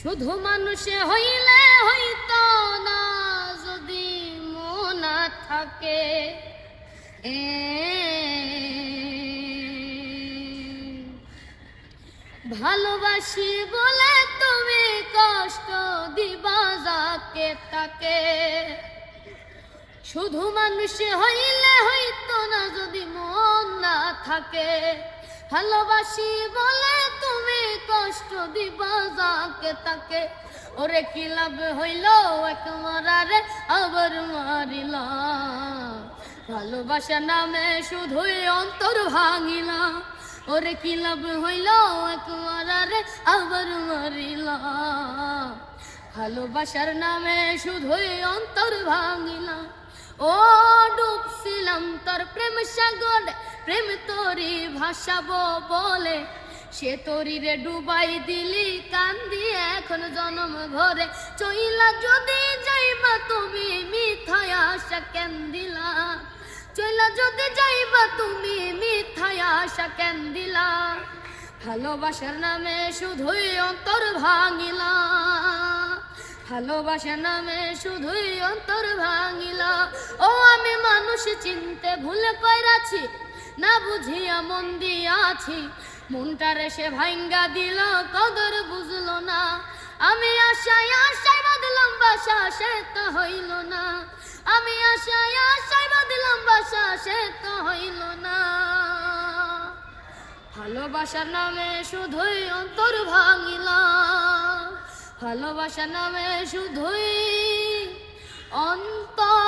শুধু মানুষে হইলে হইতো না যদি মন না থাকে। ভালোবাসি বলে তুমি কষ্ট দিবা যাকে তাকে। শুধু মানুষে হইলে হইতো না যদি মন না থাকে। ভালোবাসি বলে তুমি কষ্ট দিবা যাকে তাকে। ওরে কি লাভ হইল এক মরারে আবার মারিলা। ভালোবাসা নামে শুধুই অন্তর ভাঙিলা। ওরে কি লাভ হইল এক মরারে আবার মারিলা। ভালোবাসার নামে শুধুই অন্তর ভাঙিলা। ও ডুবছিলাম তোর প্রেম সাগরে, প্রেম তোরি ভাসাবো বলে। সে তরি রে ডুবাই দিলি কান্দি এখন জনম ভরে। চইলা যদি যাইবা তুমি মিথ্যায় আশা কেন দিলা। চইলা যদি যাইবা তুমি মিথ্যায় আশা কেন দিলা। ভালোবাসার নামে শুধুই অন্তর ভাঙিলা। ভালোবাসার নামে শুধুই অন্তর ভাঙিলা। ও আমি মানুষ চিনতে ভুলে কইরাছি, না বুঝিয়া মন দিয়াছি। মনটারে সে ভাঙ্গা দিল কদর বুঝলো না। আমি আশায় আশায় বাঁধলাম বাসা সে তো হইল না। আমি আশায় আশায় বাঁধলাম বাসা সে তো হইল না। ভালোবাসার নামে শুধুই অন্তর ভাঙিলা। ভালোবাসার নামে শুধুই অন্তর